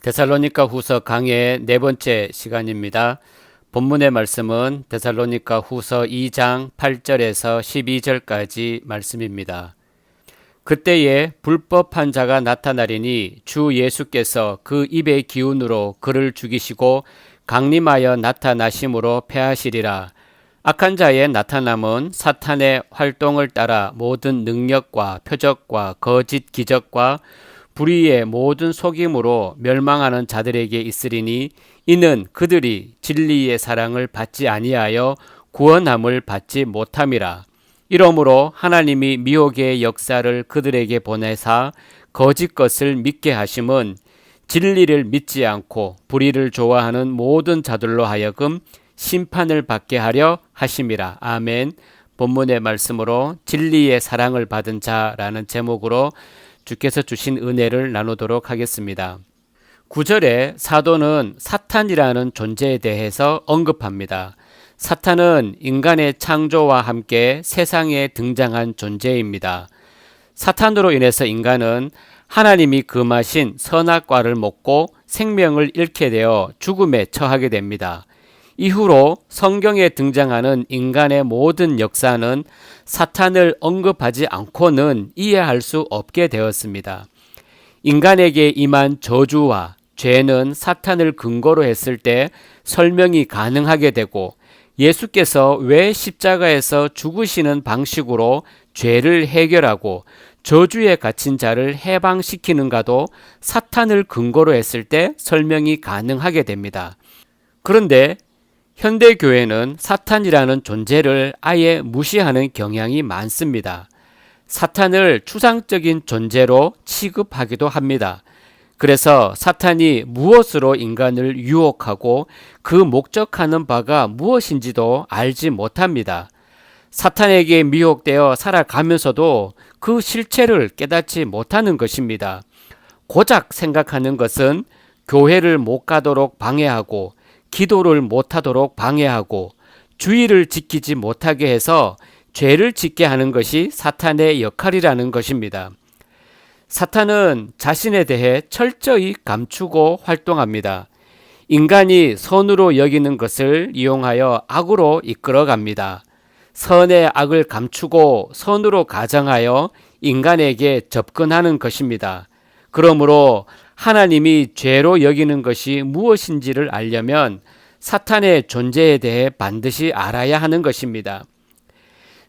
데살로니가 후서 강해의 네 번째 시간입니다. 본문의 말씀은 데살로니가 후서 2장 8절에서 12절까지 말씀입니다. 그때에 불법한 자가 나타나리니 주 예수께서 그 입의 기운으로 그를 죽이시고 강림하여 나타나심으로 패하시리라. 악한 자의 나타남은 사탄의 활동을 따라 모든 능력과 표적과 거짓 기적과 불의의 모든 속임으로 멸망하는 자들에게 있으리니 이는 그들이 진리의 사랑을 받지 아니하여 구원함을 받지 못함이라. 이러므로 하나님이 미혹의 역사를 그들에게 보내사 거짓 것을 믿게 하심은 진리를 믿지 않고 불의를 좋아하는 모든 자들로 하여금 심판을 받게 하려 하심이라. 아멘. 본문의 말씀으로 진리의 사랑을 받은 자라는 제목으로 주께서 주신 은혜를 나누도록 하겠습니다. 9절에 사도는 사탄이라는 존재에 대해서 언급합니다. 사탄은 인간의 창조와 함께 세상에 등장한 존재입니다. 사탄으로 인해서 인간은 하나님이 금하신 선악과를 먹고 생명을 잃게 되어 죽음에 처하게 됩니다. 이후로 성경에 등장하는 인간의 모든 역사는 사탄을 언급하지 않고는 이해할 수 없게 되었습니다. 인간에게 임한 저주와 죄는 사탄을 근거로 했을 때 설명이 가능하게 되고 예수께서 왜 십자가에서 죽으시는 방식으로 죄를 해결하고 저주에 갇힌 자를 해방시키는가도 사탄을 근거로 했을 때 설명이 가능하게 됩니다. 그런데 현대교회는 사탄이라는 존재를 아예 무시하는 경향이 많습니다. 사탄을 추상적인 존재로 취급하기도 합니다. 그래서 사탄이 무엇으로 인간을 유혹하고 그 목적하는 바가 무엇인지도 알지 못합니다. 사탄에게 미혹되어 살아가면서도 그 실체를 깨닫지 못하는 것입니다. 고작 생각하는 것은 교회를 못 가도록 방해하고 기도를 못하도록 방해하고 주의를 지키지 못하게 해서 죄를 짓게 하는 것이 사탄의 역할이라는 것입니다. 사탄은 자신에 대해 철저히 감추고 활동합니다. 인간이 선으로 여기는 것을 이용하여 악으로 이끌어갑니다. 선의 악을 감추고 선으로 가장하여 인간에게 접근하는 것입니다. 그러므로 하나님이 죄로 여기는 것이 무엇인지를 알려면 사탄의 존재에 대해 반드시 알아야 하는 것입니다.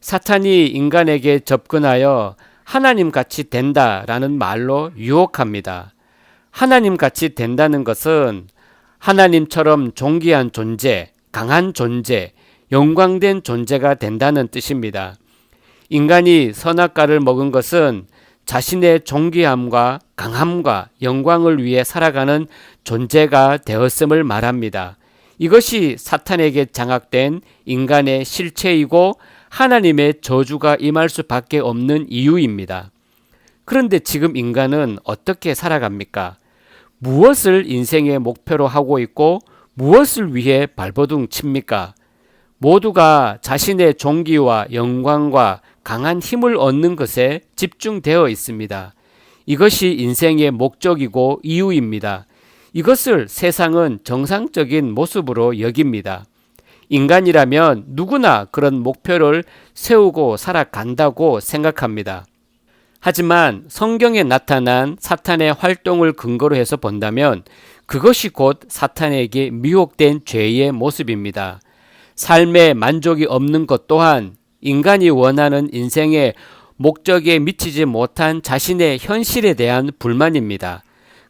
사탄이 인간에게 접근하여 하나님같이 된다라는 말로 유혹합니다. 하나님같이 된다는 것은 하나님처럼 존귀한 존재, 강한 존재, 영광된 존재가 된다는 뜻입니다. 인간이 선악과를 먹은 것은 자신의 존귀함과 강함과 영광을 위해 살아가는 존재가 되었음을 말합니다. 이것이 사탄에게 장악된 인간의 실체이고 하나님의 저주가 임할 수밖에 없는 이유입니다. 그런데 지금 인간은 어떻게 살아갑니까? 무엇을 인생의 목표로 하고 있고 무엇을 위해 발버둥 칩니까? 모두가 자신의 존귀와 영광과 강한 힘을 얻는 것에 집중되어 있습니다. 이것이 인생의 목적이고 이유입니다. 이것을 세상은 정상적인 모습으로 여깁니다. 인간이라면 누구나 그런 목표를 세우고 살아간다고 생각합니다. 하지만 성경에 나타난 사탄의 활동을 근거로 해서 본다면 그것이 곧 사탄에게 미혹된 죄의 모습입니다. 삶에 만족이 없는 것 또한 인간이 원하는 인생의 목적에 미치지 못한 자신의 현실에 대한 불만입니다.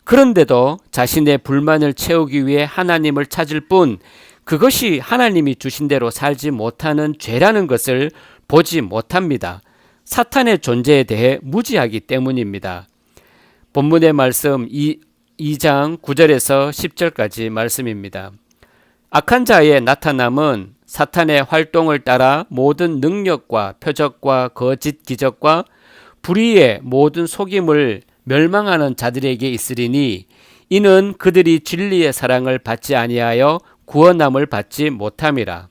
그런데도 자신의 불만을 채우기 위해 하나님을 찾을 뿐 그것이 하나님이 주신 대로 살지 못하는 죄라는 것을 보지 못합니다. 사탄의 존재에 대해 무지하기 때문입니다. 본문의 말씀 2장 9절에서 10절까지 말씀입니다. 악한 자의 나타남은 사탄의 활동을 따라 모든 능력과 표적과 거짓 기적과 불의의 모든 속임을 멸망하는 자들에게 있으리니 이는 그들이 진리의 사랑을 받지 아니하여 구원함을 받지 못함이라.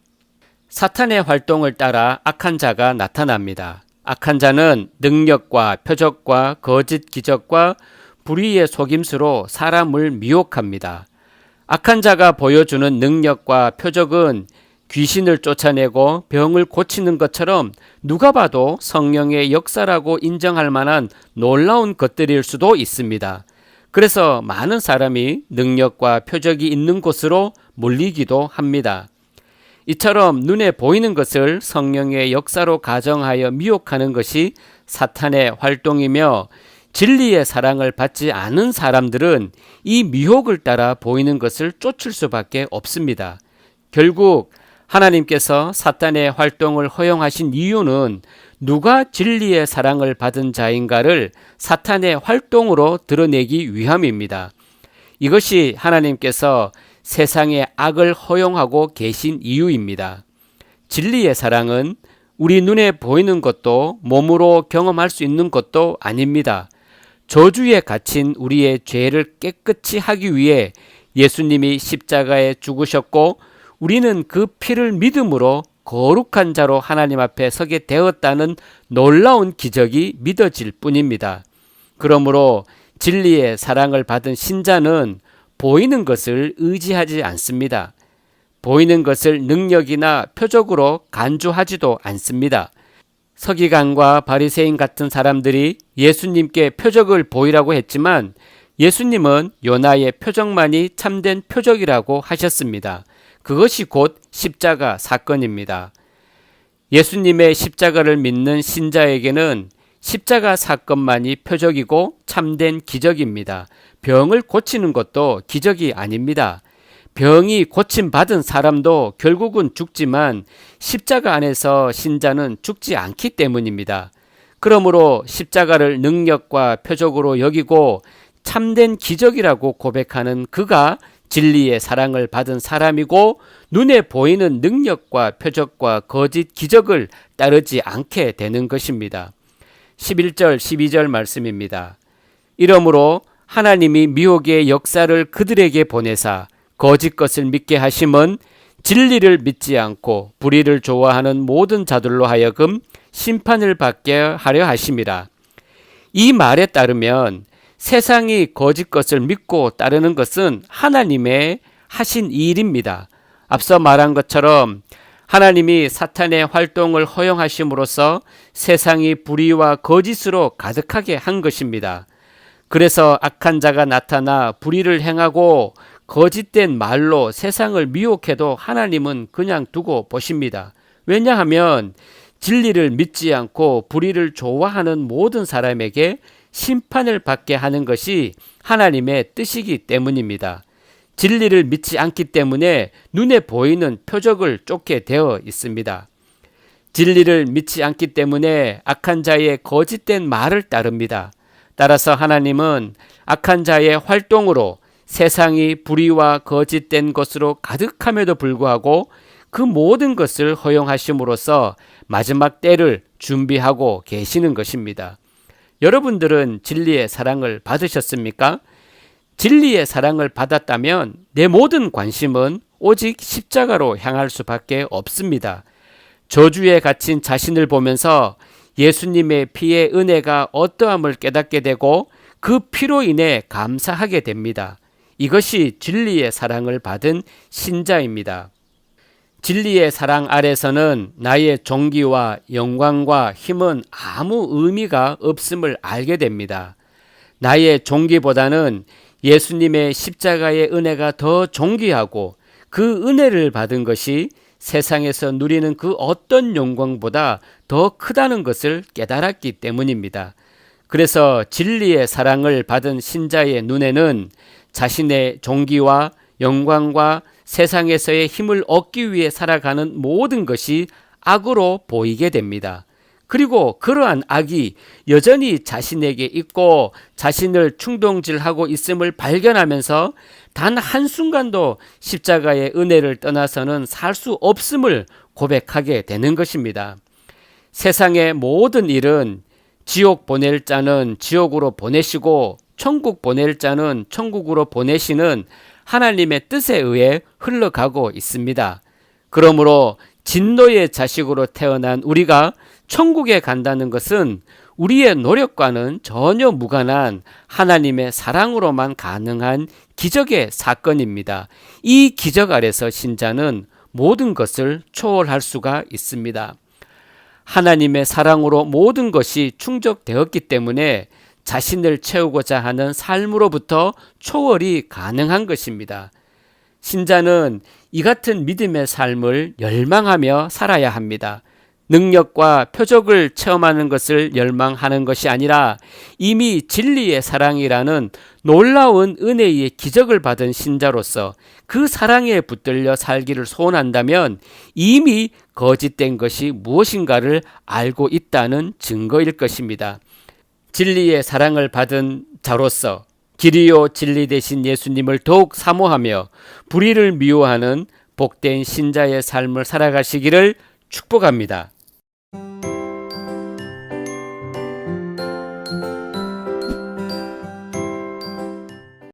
사탄의 활동을 따라 악한 자가 나타납니다. 악한 자는 능력과 표적과 거짓 기적과 불의의 속임수로 사람을 미혹합니다. 악한 자가 보여주는 능력과 표적은 귀신을 쫓아내고 병을 고치는 것처럼 누가 봐도 성령의 역사라고 인정할 만한 놀라운 것들일 수도 있습니다. 그래서 많은 사람이 능력과 표적이 있는 곳으로 몰리기도 합니다. 이처럼 눈에 보이는 것을 성령의 역사로 가정하여 미혹하는 것이 사탄의 활동이며, 진리의 사랑을 받지 않은 사람들은 이 미혹을 따라 보이는 것을 쫓을 수밖에 없습니다. 결국 하나님께서 사탄의 활동을 허용하신 이유는 누가 진리의 사랑을 받은 자인가를 사탄의 활동으로 드러내기 위함입니다. 이것이 하나님께서 세상의 악을 허용하고 계신 이유입니다. 진리의 사랑은 우리 눈에 보이는 것도 몸으로 경험할 수 있는 것도 아닙니다. 저주에 갇힌 우리의 죄를 깨끗이 하기 위해 예수님이 십자가에 죽으셨고, 우리는 그 피를 믿음으로 거룩한 자로 하나님 앞에 서게 되었다는 놀라운 기적이 믿어질 뿐입니다. 그러므로 진리의 사랑을 받은 신자는 보이는 것을 의지하지 않습니다. 보이는 것을 능력이나 표적으로 간주하지도 않습니다. 서기관과 바리새인 같은 사람들이 예수님께 표적을 보이라고 했지만 예수님은 요나의 표적만이 참된 표적이라고 하셨습니다. 그것이 곧 십자가 사건입니다. 예수님의 십자가를 믿는 신자에게는 십자가 사건만이 표적이고 참된 기적입니다. 병을 고치는 것도 기적이 아닙니다. 병이 고침받은 사람도 결국은 죽지만 십자가 안에서 신자는 죽지 않기 때문입니다. 그러므로 십자가를 능력과 표적으로 여기고 참된 기적이라고 고백하는 그가 진리의 사랑을 받은 사람이고, 눈에 보이는 능력과 표적과 거짓 기적을 따르지 않게 되는 것입니다. 11절 12절 말씀입니다. 이러므로 하나님이 미혹의 역사를 그들에게 보내사 거짓 것을 믿게 하심은 진리를 믿지 않고 불의를 좋아하는 모든 자들로 하여금 심판을 받게 하려 하심이라. 이 말에 따르면 세상이 거짓 것을 믿고 따르는 것은 하나님의 하신 일입니다. 앞서 말한 것처럼 하나님이 사탄의 활동을 허용하심으로써 세상이 불의와 거짓으로 가득하게 한 것입니다. 그래서 악한 자가 나타나 불의를 행하고 거짓된 말로 세상을 미혹해도 하나님은 그냥 두고 보십니다. 왜냐하면 진리를 믿지 않고 불의를 좋아하는 모든 사람에게 심판을 받게 하는 것이 하나님의 뜻이기 때문입니다. 진리를 믿지 않기 때문에 눈에 보이는 표적을 쫓게 되어 있습니다. 진리를 믿지 않기 때문에 악한 자의 거짓된 말을 따릅니다. 따라서 하나님은 악한 자의 활동으로 세상이 불의와 거짓된 것으로 가득함에도 불구하고 그 모든 것을 허용하심으로써 마지막 때를 준비하고 계시는 것입니다. 여러분들은 진리의 사랑을 받으셨습니까? 진리의 사랑을 받았다면 내 모든 관심은 오직 십자가로 향할 수밖에 없습니다. 저주에 갇힌 자신을 보면서 예수님의 피의 은혜가 어떠함을 깨닫게 되고 그 피로 인해 감사하게 됩니다. 이것이 진리의 사랑을 받은 신자입니다. 진리의 사랑 아래서는 나의 존귀와 영광과 힘은 아무 의미가 없음을 알게 됩니다. 나의 존귀보다는 예수님의 십자가의 은혜가 더 존귀하고 그 은혜를 받은 것이 세상에서 누리는 그 어떤 영광보다 더 크다는 것을 깨달았기 때문입니다. 그래서 진리의 사랑을 받은 신자의 눈에는 자신의 존귀와 영광과 세상에서의 힘을 얻기 위해 살아가는 모든 것이 악으로 보이게 됩니다. 그리고 그러한 악이 여전히 자신에게 있고 자신을 충동질하고 있음을 발견하면서 단 한순간도 십자가의 은혜를 떠나서는 살 수 없음을 고백하게 되는 것입니다. 세상의 모든 일은 지옥 보낼 자는 지옥으로 보내시고 천국 보낼 자는 천국으로 보내시는 하나님의 뜻에 의해 흘러가고 있습니다. 그러므로 진노의 자식으로 태어난 우리가 천국에 간다는 것은 우리의 노력과는 전혀 무관한 하나님의 사랑으로만 가능한 기적의 사건입니다. 이 기적 아래서 신자는 모든 것을 초월할 수가 있습니다. 하나님의 사랑으로 모든 것이 충족되었기 때문에 자신을 채우고자 하는 삶으로부터 초월이 가능한 것입니다. 신자는 이 같은 믿음의 삶을 열망하며 살아야 합니다. 능력과 표적을 체험하는 것을 열망하는 것이 아니라 이미 진리의 사랑이라는 놀라운 은혜의 기적을 받은 신자로서 그 사랑에 붙들려 살기를 소원한다면 이미 거짓된 것이 무엇인가를 알고 있다는 증거일 것입니다. 진리의 사랑을 받은 자로서 길이요 진리 되신 예수님을 더욱 사모하며 불의를 미워하는 복된 신자의 삶을 살아가시기를 축복합니다.